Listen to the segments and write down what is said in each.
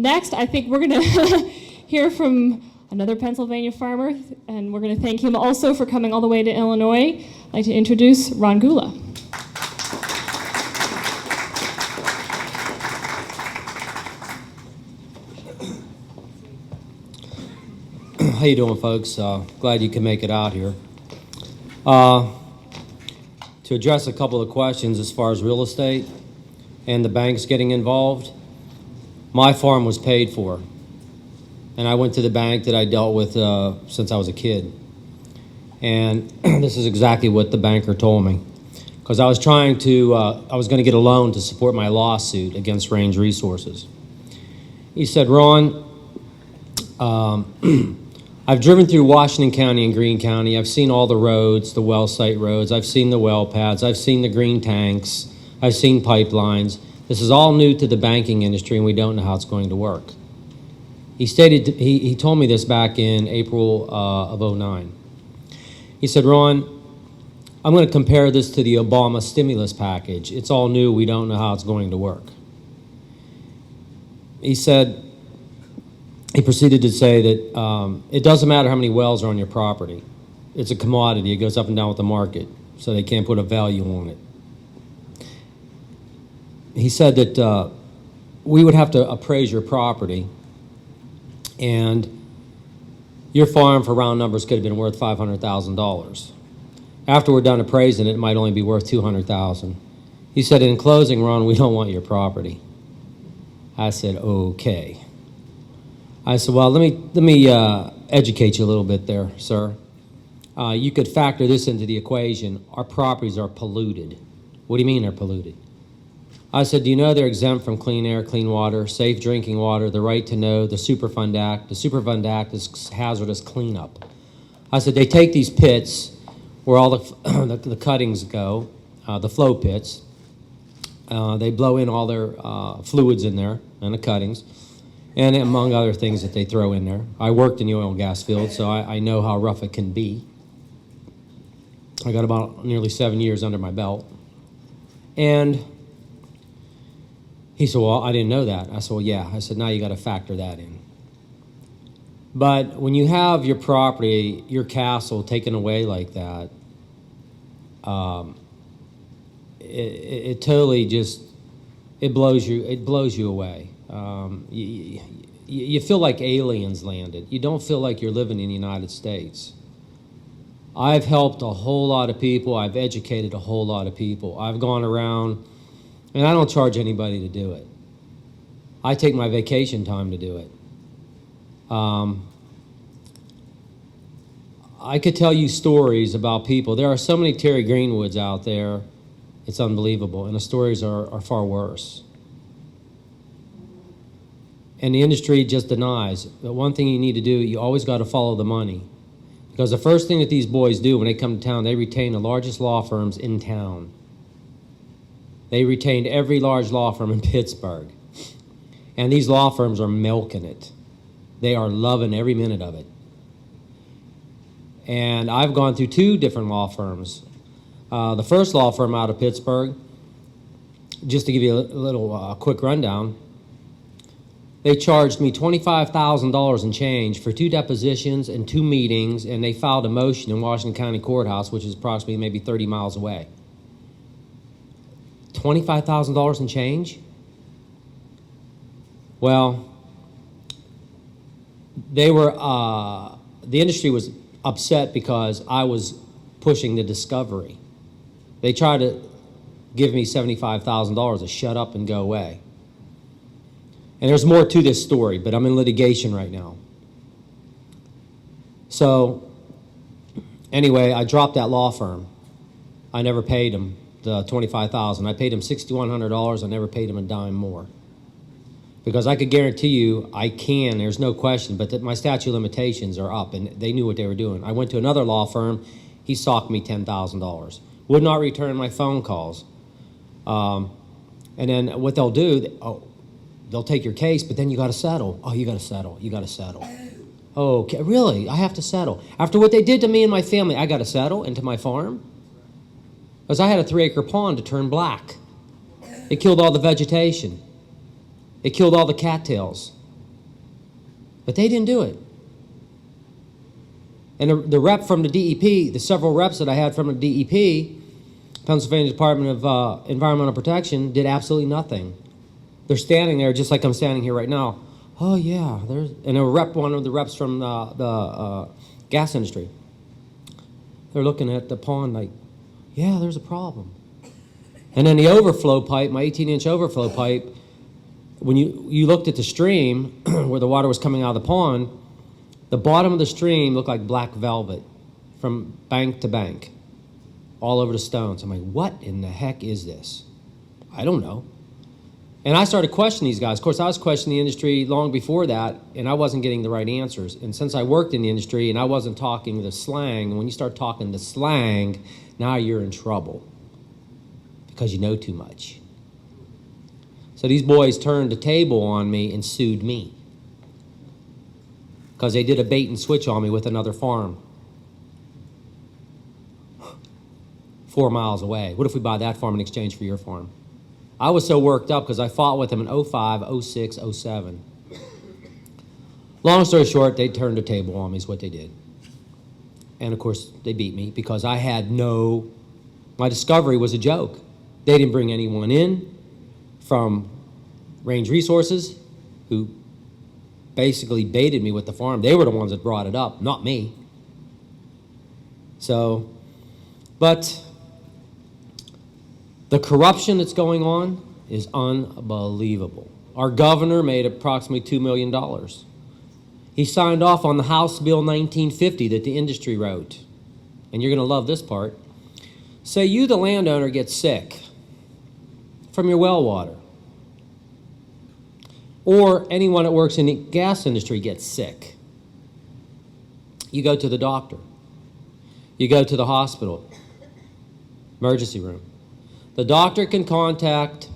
next, I think we're going to hear from another Pennsylvania farmer, and we're going to thank him also for coming all the way to Illinois. I'd like to introduce Ron Gulla. How you doing, folks? Glad you can make it out here. To address a couple of questions as far as real estate and the banks getting involved, my farm was paid for. And I went to the bank that I dealt with since I was a kid. And this is exactly what the banker told me. Because I was going to get a loan to support my lawsuit against Range Resources. He said, Ron, I've driven through Washington County and Greene County. I've seen all the roads, the well site roads. I've seen the well pads. I've seen the green tanks. I've seen pipelines. This is all new to the banking industry, and we don't know how it's going to work. He told me this back in April of '09. He said, Ron, I'm going to compare this to the Obama stimulus package. It's all new. We don't know how it's going to work. He proceeded to say that it doesn't matter how many wells are on your property. It's a commodity. It goes up and down with the market, so they can't put a value on it. He said that we would have to appraise your property, and your farm, for round numbers, could have been worth $500,000. After we're done appraising it, it might only be worth $200,000. He said, in closing, Ron, we don't want your property. I said, okay. I said, well, let me educate you a little bit there, sir. You could factor this into the equation. Our properties are polluted. What do you mean they're polluted? I said, do you know they're exempt from clean air, clean water, safe drinking water, the right to know, the Superfund Act? The Superfund Act is hazardous cleanup. I said, they take these pits where all the cuttings go, the flow pits. They blow in all their fluids in there and the cuttings, and among other things that they throw in there. I worked in the oil and gas field, so I know how rough it can be. I got about nearly 7 years under my belt. And he said, well, I didn't know that. I said, well, yeah. I said, now you got to factor that in. But when you have your property, your castle taken away like that, it totally just, it blows you away. You feel like aliens landed. You don't feel like you're living in the United States. I've helped a whole lot of people. I've educated a whole lot of people. I've gone around, and I don't charge anybody to do it. I take my vacation time to do it. I could tell you stories about people. There are so many Terry Greenwoods out there, it's unbelievable, and the stories are far worse. And the industry just denies. But one thing you need to do, you always got to follow the money. Because the first thing that these boys do when they come to town, they retain the largest law firms in town. They retained every large law firm in Pittsburgh. And these law firms are milking it. They are loving every minute of it. And I've gone through 2 different law firms. The first law firm out of Pittsburgh, just to give you a little quick rundown, they charged me $25,000 and change for 2 depositions and 2 meetings, and they filed a motion in Washington County Courthouse, which is approximately maybe 30 miles away. $25,000 and change? Well, they were, the industry was upset because I was pushing the discovery. They tried to give me $75,000 to shut up and go away. And there's more to this story, but I'm in litigation right now. So, anyway, I dropped that law firm. I never paid them the $25,000. I paid them $6,100. I never paid them a dime more. Because I could guarantee you, there's no question, but that my statute of limitations are up, and they knew what they were doing. I went to another law firm. He socked me $10,000. Would not return my phone calls. And then what they'll do, they'll take your case, but then you got to settle. Oh, you got to settle. You got to settle. Oh, okay, really? I have to settle. After what they did to me and my family, I got to settle into my farm? Because I had a 3-acre pond to turn black. It killed all the vegetation. It killed all the cattails. But they didn't do it. And the rep from the DEP, the several reps that I had from the DEP, Pennsylvania Department of Environmental Protection, did absolutely nothing. They're standing there just like I'm standing here right now. Oh yeah, and one of the reps from the gas industry. They're looking at the pond like, yeah, there's a problem. And then the overflow pipe, my 18-inch overflow pipe, when you looked at the stream where the water was coming out of the pond, the bottom of the stream looked like black velvet from bank to bank, all over the stones. I'm like, what in the heck is this? I don't know. And I started questioning these guys. Of course, I was questioning the industry long before that, and I wasn't getting the right answers. And since I worked in the industry and I wasn't talking the slang, and when you start talking the slang, now you're in trouble because you know too much. So these boys turned the table on me and sued me because they did a bait and switch on me with another farm 4 miles away. What if we buy that farm in exchange for your farm? I was so worked up because I fought with them in 05, 06, 07. Long story short, they turned the table on me is what they did. And of course, they beat me because I had my discovery was a joke. They didn't bring anyone in from Range Resources who basically baited me with the farm. They were the ones that brought it up, not me. So, but the corruption that's going on is unbelievable. Our governor made approximately $2 million. He signed off on the House Bill 1950 that the industry wrote. And you're going to love this part. Say you, the landowner, get sick from your well water. Or anyone that works in the gas industry gets sick. You go to the doctor. You go to the hospital, emergency room. The doctor can contact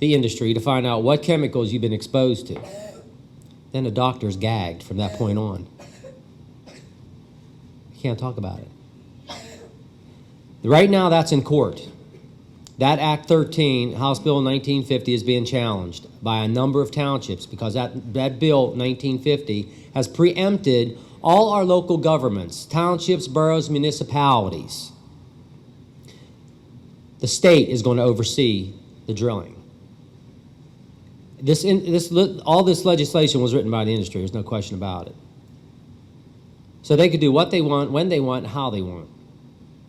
the industry to find out what chemicals you've been exposed to. Then the doctor's gagged from that point on. You can't talk about it. Right now, that's in court. That Act 13, House Bill 1950, is being challenged by a number of townships because that Bill 1950 has preempted all our local governments, townships, boroughs, municipalities. The state is going to oversee the drilling. All this legislation was written by the industry. There's no question about it. So they could do what they want, when they want, how they want.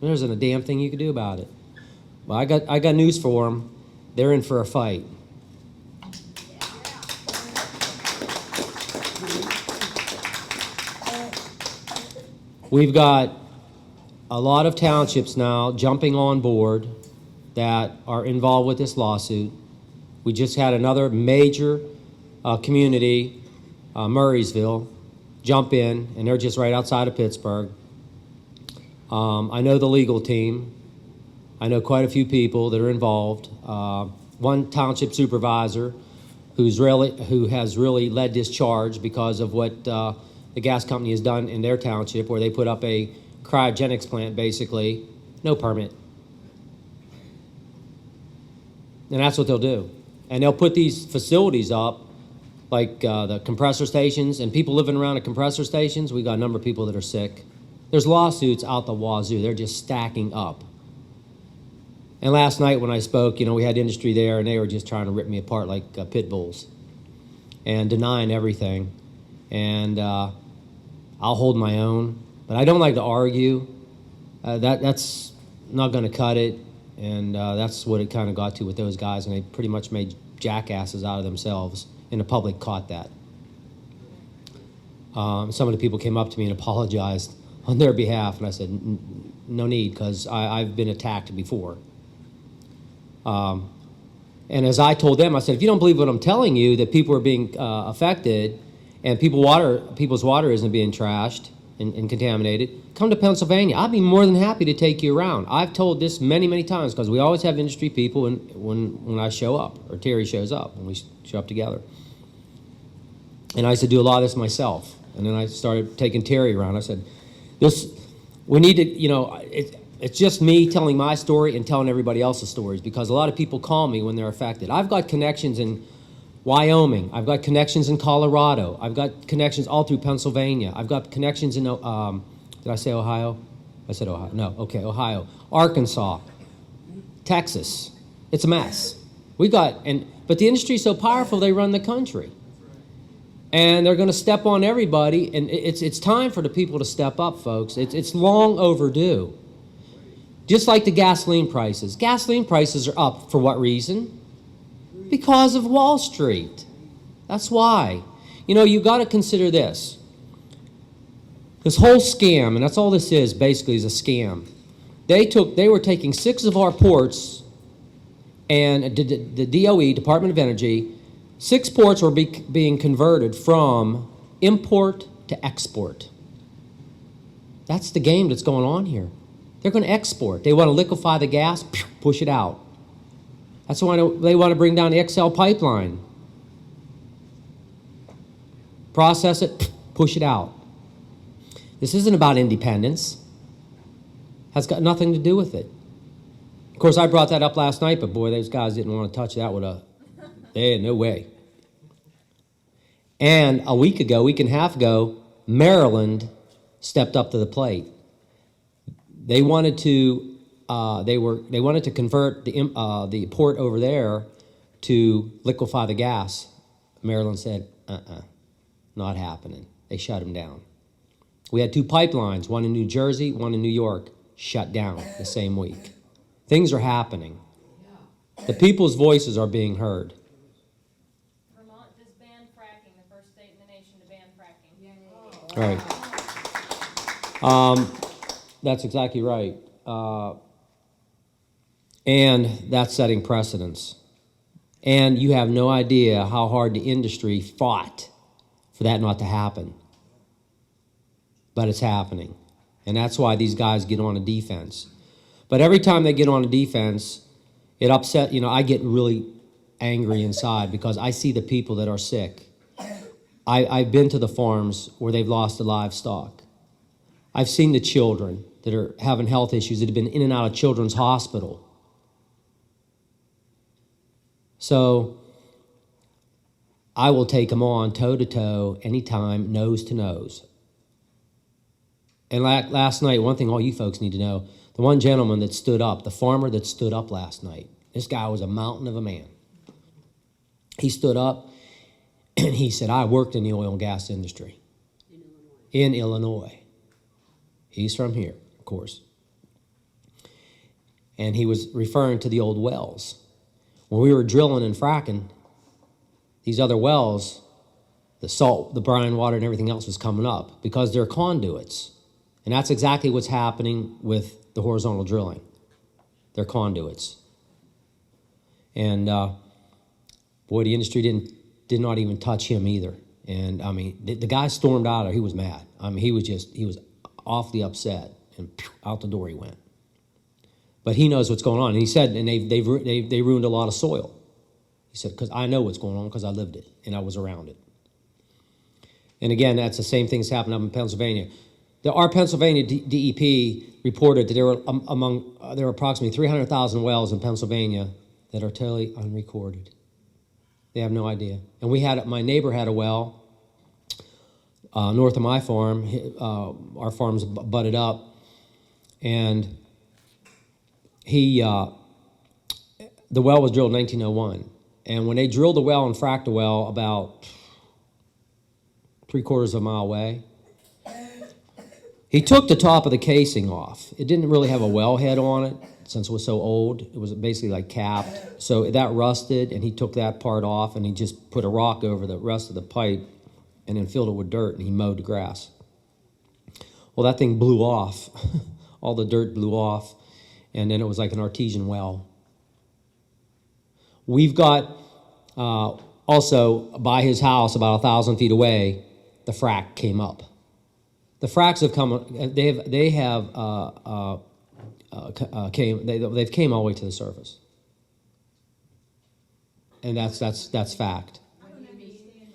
There isn't a damn thing you could do about it. Well, I got news for them. They're in for a fight. We've got a lot of townships now jumping on board that are involved with this lawsuit. We just had another major community, Murraysville, jump in, and they're just right outside of Pittsburgh. I know the legal team. I know quite a few people that are involved. One township supervisor who has really led this charge because of what the gas company has done in their township, where they put up a cryogenics plant, basically, no permit. And that's what they'll do. And they'll put these facilities up, like the compressor stations, and people living around the compressor stations. We got a number of people that are sick. There's lawsuits out the wazoo. They're just stacking up. And last night when I spoke, we had industry there, and they were just trying to rip me apart like pit bulls and denying everything. And I'll hold my own. But I don't like to argue. That's not going to cut it. And that's what it kind of got to with those guys. And they pretty much made jackasses out of themselves. And the public caught that. Some of the people came up to me and apologized on their behalf. And I said, no need, because I've been attacked before. And as I told them, I said, if you don't believe what I'm telling you, that people are being affected and people's water isn't being trashed and contaminated, come to Pennsylvania. I'd be more than happy to take you around. I've told this many, many times because we always have industry people when I show up, or Terry shows up, when we show up together. And I used to do a lot of this myself. And then I started taking Terry around. I said, we need to, it's just me telling my story and telling everybody else's stories, because a lot of people call me when they're affected. I've got connections in Wyoming. I've got connections in Colorado. I've got connections all through Pennsylvania. I've got connections in, did I say Ohio? I said Ohio. No, okay, Ohio. Arkansas. Texas. It's a mess. But the industry's so powerful, they run the country. And they're going to step on everybody, and it's time for the people to step up, folks. It's long overdue. Just like the gasoline prices. Gasoline prices are up for what reason? Because of Wall Street. That's why. You got to consider this. This whole scam, and that's all this is, basically, is a scam. They were taking 6 of our ports, and the DOE, Department of Energy, 6 ports were being converted from import to export. That's the game that's going on here. They're going to export. They want to liquefy the gas, push it out. That's why they want to bring down the XL pipeline. Process it, push it out. This isn't about independence. Has got nothing to do with it. Of course, I brought that up last night, but boy, those guys didn't want to touch that with no way. And a week and a half ago, Maryland stepped up to the plate. They wanted to convert the port over there to liquefy the gas. Maryland said, not happening. They shut them down. We had 2 pipelines, one in New Jersey, one in New York, shut down the same week. Things are happening. The people's voices are being heard. Vermont just banned fracking, the first state in the nation to ban fracking. Right. That's exactly right. And that's setting precedents. And you have no idea how hard the industry fought for that not to happen. But it's happening. And that's why these guys get on a defense. But every time they get on a defense, it upset, I get really angry inside because I see the people that are sick. I've been to the farms where they've lost the livestock. I've seen the children that are having health issues that have been in and out of children's hospital. So I will take them on toe-to-toe anytime, nose to nose. And last night, one thing all you folks need to know, the one gentleman that stood up, the farmer that stood up last night, this guy was a mountain of a man. He stood up and he said, I worked in the oil and gas industry in Illinois. He's from here, of course. And he was referring to the old wells. When we were drilling and fracking, these other wells, the salt, the brine water, and everything else was coming up because they're conduits. And that's exactly what's happening with the horizontal drilling. They're conduits. And boy, the industry did not even touch him either. And I mean, the guy stormed out of, he was mad. I mean, he was awfully upset, and out the door he went. But he knows what's going on. And he said, and they ruined a lot of soil. He said, because I know what's going on because I lived it and I was around it. And again, that's the same thing that's happened up in Pennsylvania. Our Pennsylvania DEP reported that there were approximately 300,000 wells in Pennsylvania that are totally unrecorded. They have no idea. And my neighbor had a well north of my farm. Our farms butted up, and the well was drilled in 1901. And when they drilled the well and fracked the well about 3/4 of a mile away, he took the top of the casing off. It didn't really have a wellhead on it since it was so old. It was basically like capped. So that rusted, and he took that part off, and he just put a rock over the rest of the pipe and then filled it with dirt, and he mowed the grass. Well, that thing blew off. All the dirt blew off, and then it was like an artesian well. We've got also by his house, about 1,000 feet away, the frack came up. The fracks have come. They've came all the way to the surface, and that's fact.